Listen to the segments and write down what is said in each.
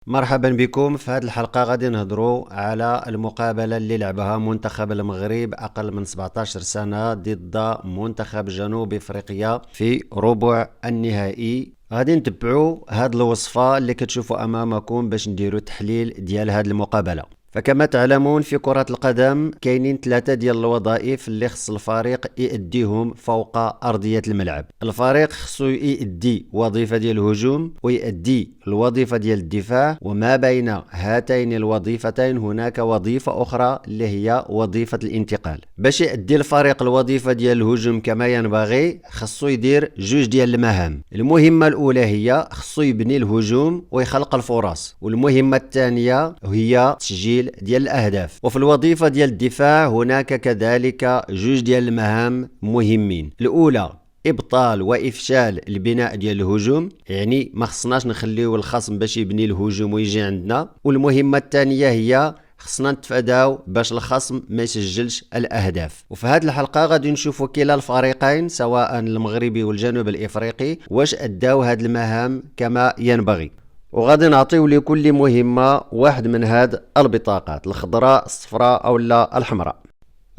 مرحبا بكم. في هذه الحلقة غادي نهضروا على المقابلة اللي لعبها منتخب المغرب أقل من 17 سنة ضد منتخب جنوب إفريقيا في ربع النهائي. غادي نتبعوا هذه الوصفة اللي كتشوفوا أمامكم باش نديروا تحليل ديال هذه المقابلة. فكما تعلمون في كرة القدم كاينين 3 ديال الوظائف اللي خص الفريق يأديهم فوق أرضية الملعب. الفريق خصو يأدي وظيفة ديال الهجوم ويأدي الوظيفة ديال الدفاع، وما بين هاتين الوظيفتين هناك وظيفة أخرى اللي هي وظيفة الانتقال. باش يأدي الفريق الوظيفة ديال الهجوم كما ينبغي خصو يدير جوج ديال المهام. المهمة الأولى هي خصو يبني الهجوم ويخلق الفرص، والمهمة الثانية هي تسجيل ديال الأهداف. وفي الوظيفة ديال الدفاع هناك كذلك جوج ديال المهام مهمين. الأولى ابطال وافشال البناء ديال الهجوم، يعني ما خصناش نخليو الخصم باش يبني الهجوم ويجي عندنا. والمهمه الثانيه هي خصنا نتفاداو باش الخصم ما يسجلش الاهداف. وفي هذه الحلقه غادي نشوفوا كلا الفريقين سواء المغربي والجنوب الافريقي واش اداو هذه المهام كما ينبغي، وغادي نعطيو لكل مهمه واحد من هاد البطاقات، الخضراء الصفراء او الحمراء.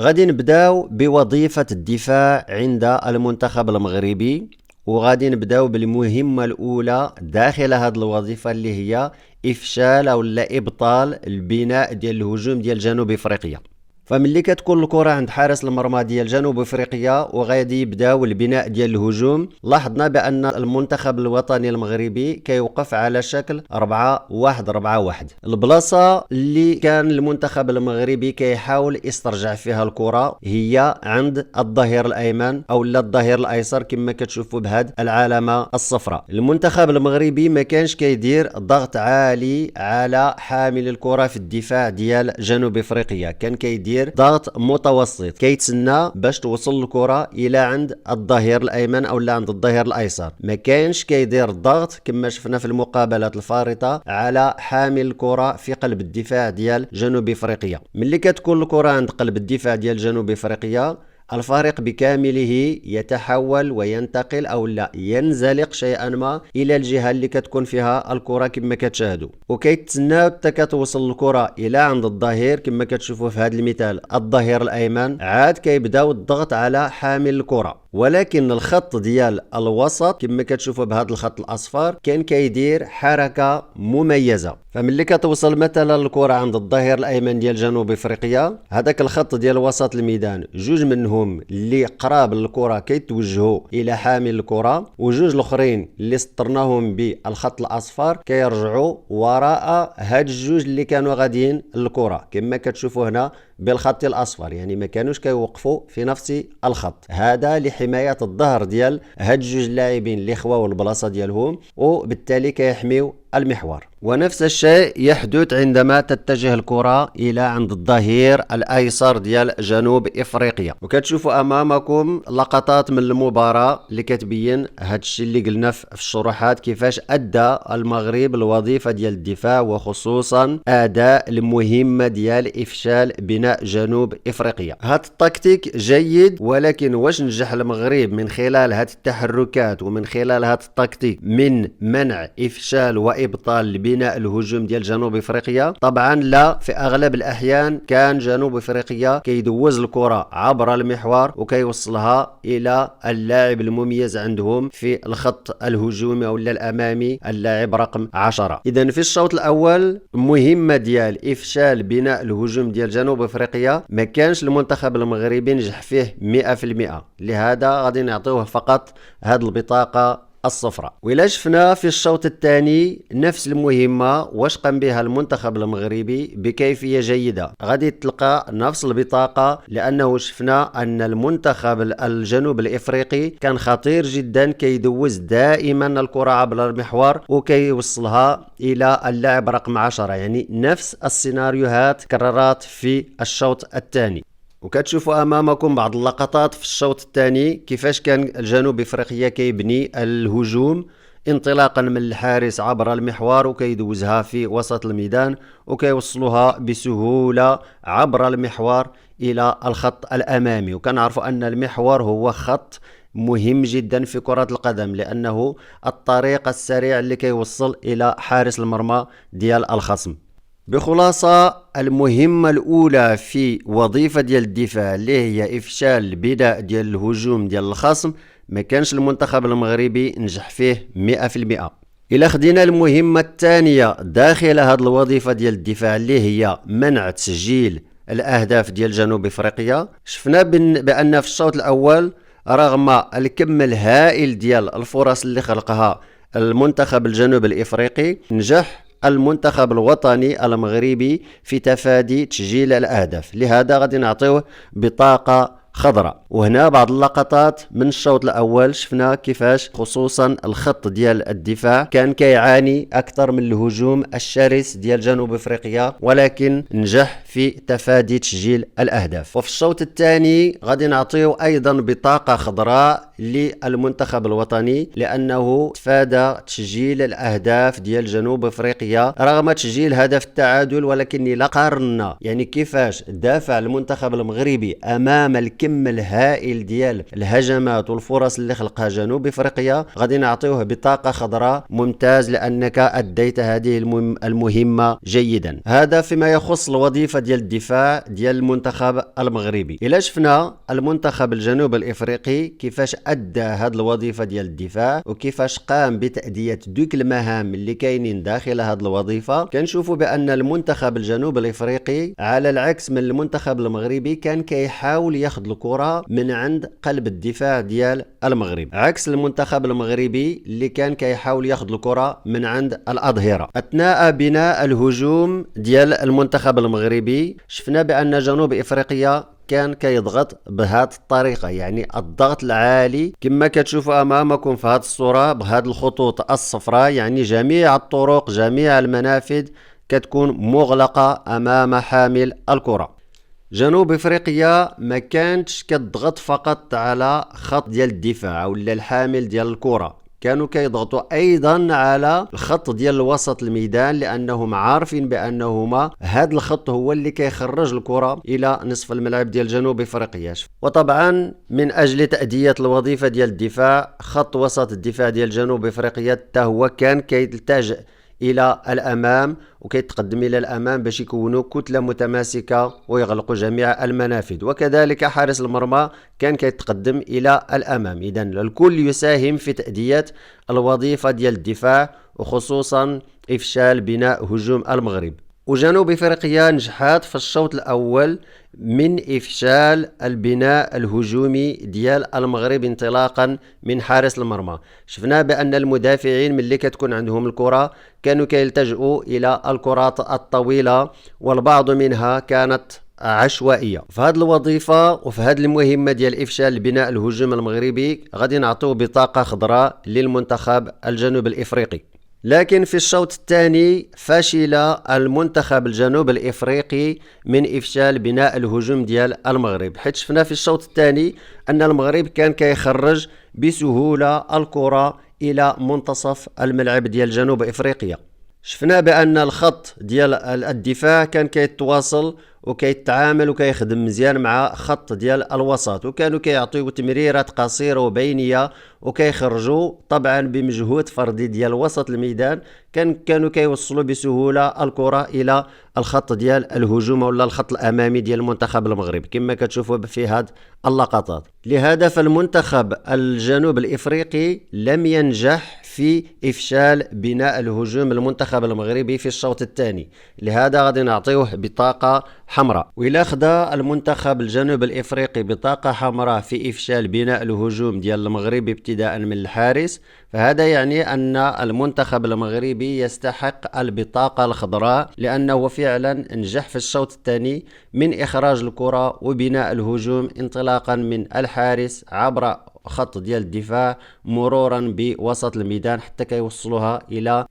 غادي نبداو بوظيفة الدفاع عند المنتخب المغربي، وغادي نبداو بالمهمة الأولى داخل هذه الوظيفة اللي هي إفشال أو إبطال البناء ديال الهجوم ديال جنوب إفريقيا. فملي كتكون الكرة عند حارس المرمى ديال جنوب افريقيا وغادي يبداو البناء ديال الهجوم، لاحظنا بان المنتخب الوطني المغربي كيوقف على شكل 4-1-4-1. البلاصه اللي كان المنتخب المغربي كيحاول يسترجع فيها الكرة هي عند الظهير الايمن او الظهير الايسر كما كتشوفوا بهذه العلامه الصفراء. المنتخب المغربي ما كانش كيدير ضغط عالي على حامل الكرة في الدفاع ديال جنوب افريقيا، كان كيدير ضغط متوسط، كيتسنى باش توصل الكرة الى عند الظهير الايمن او عند الظهير الايسر. ما كانش كيدير الضغط كما شفنا في المقابلات الفارطة على حامل الكرة في قلب الدفاع ديال جنوب افريقيا. ملي كتكون الكرة عند قلب الدفاع ديال جنوب افريقيا الفريق بكامله يتحول وينتقل او لا ينزلق شيئا ما الى الجهه اللي كتكون فيها الكره كما كتشاهدوا، وكيتسناو حتى كتوصل الكره الى عند الظهير كما كتشوفوا في هذا المثال الظهير الايمن، عاد كيبداو الضغط على حامل الكره. ولكن الخط ديال الوسط كما كتشوفوا بهذا الخط الاصفر كان كيدير حركه مميزه. فملي كتوصل مثلا الكره عند الظهير الايمن ديال جنوب افريقيا، هذاك الخط ديال وسط الميدان جوج منهم اللي قراب للكره كيتوجهوا الى حامل الكره، وجوج الاخرين اللي سطرناهم بالخط الاصفر كيرجعوا وراء هاد الجوج اللي كانوا غاديين للكره كما كتشوفوا هنا بالخط الاصفر، يعني ما كانوش كيوقفوا في نفس الخط. هذا لحمايه الظهر ديال هاد الجوج اللاعبين اللي خواو البلاصه ديالهم، وبالتالي كيحميو المحور. ونفس الشيء يحدث عندما تتجه الكرة إلى عند الظهير الأيسر ديال جنوب إفريقيا. وكتشوفوا أمامكم لقطات من المباراة اللي كتبين هاد الشيء اللي قلنا في الشروحات، كيفاش أدى المغرب الوظيفة ديال الدفاع وخصوصا أداء المهمة ديال إفشال بناء جنوب إفريقيا. هاد التكتيك جيد، ولكن واش نجح المغرب من خلال هاد التحركات ومن خلال هاد التكتيك من منع إفشال وإبطال بناء الهجوم ديال جنوب افريقيا؟ طبعا لا. في اغلب الاحيان كان جنوب افريقيا كيدوز الكره عبر المحور وكيوصلها الى اللاعب المميز عندهم في الخط الهجومي او الامامي اللاعب رقم 10. اذا في الشوط الاول مهمه ديال افشال بناء الهجوم ديال جنوب افريقيا ما كانش المنتخب المغربي نجح فيه 100%، لهذا غادي نعطيوه فقط هذه البطاقه الصفراء. وإلا شفنا في الشوط الثاني نفس المهمة واش قام بها المنتخب المغربي بكيفية جيدة، غادي تلقى نفس البطاقة، لأنه شفنا أن المنتخب الجنوب الإفريقي كان خطير جدا، كيدوز دائما الكرة عبر المحور وكيوصلها إلى اللاعب رقم 10. يعني نفس السيناريوهات تكررت في الشوط الثاني. وكتشوفوا امامكم بعض اللقطات في الشوط الثاني كيفاش كان الجنوب افريقيا كيبني الهجوم انطلاقا من الحارس عبر المحور وكيدوزها في وسط الميدان وكيوصلوها بسهولة عبر المحور إلى الخط الأمامي. وكنعرفوا أن المحور هو خط مهم جدا في كرة القدم، لأنه الطريق السريع اللي كيوصل إلى حارس المرمى ديال الخصم. بخلاصة، المهمة الأولى في وظيفة ديال الدفاع اللي هي إفشال البناء ديال الهجوم ديال الخصم ما كانش المنتخب المغربي نجح فيه 100%. إلا خدينا المهمة الثانية داخل هذه الوظيفة ديال الدفاع اللي هي منع تسجيل الأهداف ديال جنوب إفريقيا، شفنا بأن في الشوط الأول رغم الكم الهائل ديال الفرص اللي خلقها المنتخب الجنوب الإفريقي، نجح المنتخب الوطني المغربي في تفادي تسجيل الأهداف. لهذا غادي نعطيوه بطاقة خضراء. وهنا بعض اللقطات من الشوط الأول شفنا كيفاش خصوصا الخط ديال الدفاع كان كيعاني أكثر من الهجوم الشرس ديال جنوب إفريقيا، ولكن نجح في تفادي تسجيل الأهداف. وفي الشوط الثاني غادي نعطيه أيضا بطاقة خضراء للمنتخب الوطني، لأنه تفادى تسجيل الأهداف ديال جنوب إفريقيا رغم تسجيل هدف التعادل. ولكن إلا قارنا يعني كيفاش دافع المنتخب المغربي أمام الكم الهائل ديال الهجمات والفرص اللي خلقها جنوب إفريقيا، غادي نعطيوه بطاقة خضراء. ممتاز، لأنك أديت هذه المهمة جيدا. هذا فيما يخص الوظيفة ديال الدفاع ديال المنتخب المغربي. إلا شفنا المنتخب الجنوب الإفريقي كيفاش أدى هذه الوظيفة ديال الدفاع وكيفاش قام بتأدية دوك المهام اللي كاينين داخل هذه الوظيفة، كنشوفوا بأن المنتخب الجنوب الإفريقي على العكس من المنتخب المغربي كان كيحاول ياخذ الكرة من عند قلب الدفاع ديال المغرب، عكس المنتخب المغربي اللي كان كيحاول ياخذ الكرة من عند الأظهرة. أثناء بناء الهجوم ديال المنتخب المغربي شفنا بأن جنوب إفريقيا كان كيضغط بهذه الطريقة، يعني الضغط العالي كما كتشوفوا أمامكم في هذه الصورة بهذه الخطوط الصفراء، يعني جميع الطرق جميع المنافذ كتكون مغلقة أمام حامل الكرة. جنوب افريقيا ما كانتش كتضغط فقط على خط ديال الدفاع ولا الحامل ديال الكرة، كانوا كيضغطوا ايضا على الخط ديال الوسط الميدان، لانهم عارفين بانهما هذا الخط هو اللي كيخرج الكرة الى نصف الملعب ديال جنوب افريقيا. وطبعا من اجل تأدية الوظيفة ديال الدفاع، خط وسط الدفاع ديال جنوب افريقيا حتى هو كان كيلتجئ الى الامام وكيتقدم الى الامام باش يكونوا كتله متماسكه ويغلقوا جميع المنافذ. وكذلك حارس المرمى كان كيتقدم الى الامام. اذا الكل يساهم في تأدية الوظيفه ديال الدفاع، وخصوصا افشال بناء هجوم المغرب. وجنوب افريقيا نجحت في الشوط الاول من افشال البناء الهجومي ديال المغرب انطلاقا من حارس المرمى. شفنا بان المدافعين ملي كتكون عندهم الكره كانوا كيلتجئوا الى الكرات الطويله، والبعض منها كانت عشوائيه. في هذه الوظيفه وفي هذه المهمه ديال افشال بناء الهجوم المغربي غادي نعطيو بطاقه خضراء للمنتخب الجنوب الافريقي. لكن في الشوط الثاني فشل المنتخب الجنوب الافريقي من افشال بناء الهجوم ديال المغرب، حيت شفنا في الشوط الثاني ان المغرب كان كيخرج بسهوله الكره الى منتصف الملعب ديال جنوب افريقيا. شفنا بان الخط ديال الدفاع كان كيتواصل وكيتعامل وكيخدم مزيان مع خط ديال الوسط، وكانوا كيعطيو تمريرات قصيره وبينيه وكيخرجوا طبعا بمجهود فردي ديال وسط الميدان. كانوا كيوصلوا بسهوله الكره الى الخط ديال الهجوم ولا الخط الامامي ديال المنتخب المغربي كما كتشوفوا في هذه اللقطات. لهذا فالمنتخب الجنوب الافريقي لم ينجح في افشال بناء الهجوم المنتخب المغربي في الشوط الثاني، لهذا غادي نعطيوه بطاقه حمراء. وإلا خدا المنتخب الجنوب الافريقي بطاقه حمراء في افشال بناء الهجوم ديال المغرب ابتداء من الحارس، فهذا يعني أن المنتخب المغربي يستحق البطاقة الخضراء، لأنه فعلا نجح في الشوط الثاني من إخراج الكرة وبناء الهجوم انطلاقا من الحارس عبر خط ديال الدفاع مرورا بوسط الميدان حتى كيوصلوها إلى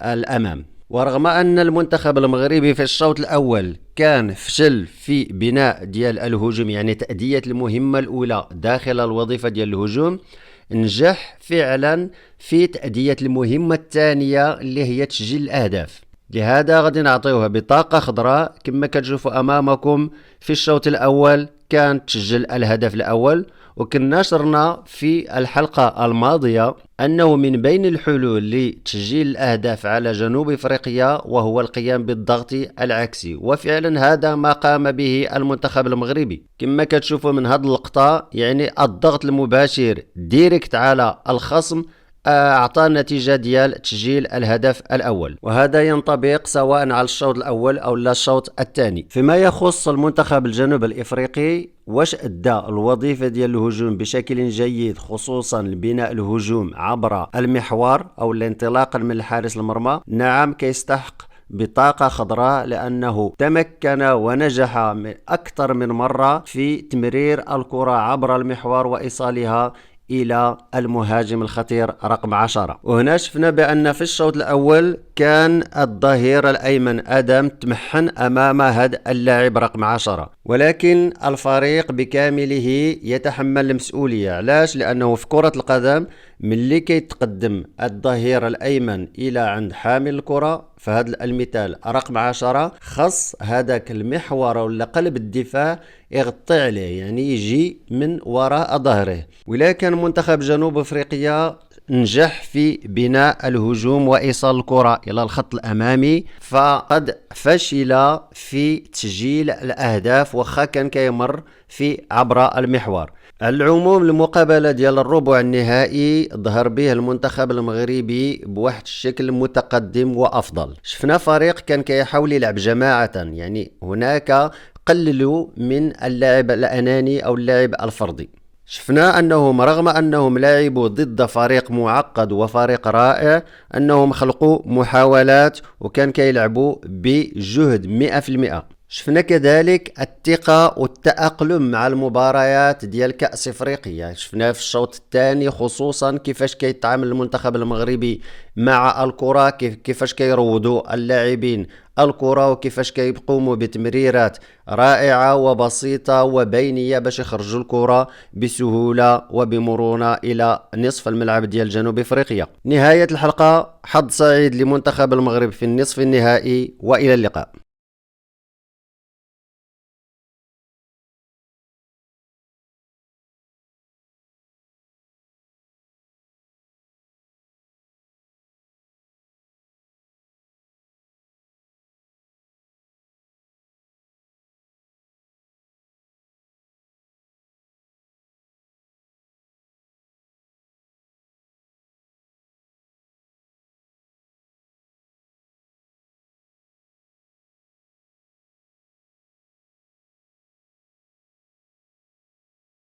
الأمام. ورغم أن المنتخب المغربي في الشوط الأول كان فشل في بناء ديال الهجوم، يعني تأدية المهمة الأولى داخل الوظيفة ديال الهجوم، نجح فعلا في تأدية المهمة الثانية اللي هي تسجيل الأهداف. لهذا غادي نعطيوها بطاقة خضراء. كما كتشوفوا أمامكم في الشوط الأول كان تسجل الهدف الأول، وكنا شرنا في الحلقة الماضية أنه من بين الحلول لتسجيل الأهداف على جنوب إفريقيا وهو القيام بالضغط العكسي، وفعلا هذا ما قام به المنتخب المغربي. كما كتشوفوا من هذه اللقطة، يعني الضغط المباشر ديريكت على الخصم أعطى النتيجة ديال تسجيل الهدف الأول، وهذا ينطبق سواء على الشوط الأول أو الشوط الثاني. فيما يخص المنتخب الجنوب الإفريقي، واش أدى الوظيفة ديال الهجوم بشكل جيد، خصوصا بناء الهجوم عبر المحور أو الانطلاق من الحارس المرمى؟ نعم، كيستحق بطاقة خضراء، لأنه تمكن ونجح أكثر من مرة في تمرير الكرة عبر المحور وإيصالها إلى المهاجم الخطير رقم 10. وهنا شفنا بأن في الشوط الأول كان الظهير الأيمن آدم تمحن أمام هذا اللاعب رقم 10، ولكن الفريق بكامله يتحمل المسؤولية. علاش؟ لأنه في كرة القدم ملي كيتقدم الظهير الأيمن إلى عند حامل الكرة، فهذا المثال رقم 10، خص هذاك المحور ولا قلب الدفاع يغطي عليه، يعني يجي من وراء ظهره. ولكن منتخب جنوب افريقيا نجح في بناء الهجوم وإيصال الكرة إلى الخط الأمامي، فقد فشل في تسجيل الأهداف وخا كان كيمر في عبر المحور. على العموم، المقابلة ديال الربع النهائي ظهر به المنتخب المغربي بواحد الشكل متقدم وأفضل. شفنا فريق كان كيحاول يلعب جماعة، يعني هناك قللوا من اللعب الأناني أو اللعب الفردي. شفنا أنهم رغم أنهم لعبوا ضد فريق معقد وفريق رائع، أنهم خلقوا محاولات وكان كيلعبوا بجهد 100%. شفنا كذلك الثقة والتأقلم مع المباريات ديال كأس افريقيا. شفنا في الشوط الثاني خصوصا كيفاش كيتعامل المنتخب المغربي مع الكرة، كيفاش كيروضوا اللاعبين الكرة، وكيفاش كيقوموا بتمريرات رائعة وبسيطة وبينية باش يخرجوا الكرة بسهولة وبمرونة إلى نصف الملعب ديال جنوب افريقيا. نهاية الحلقة، حظ سعيد لمنتخب المغرب في النصف النهائي، وإلى اللقاء.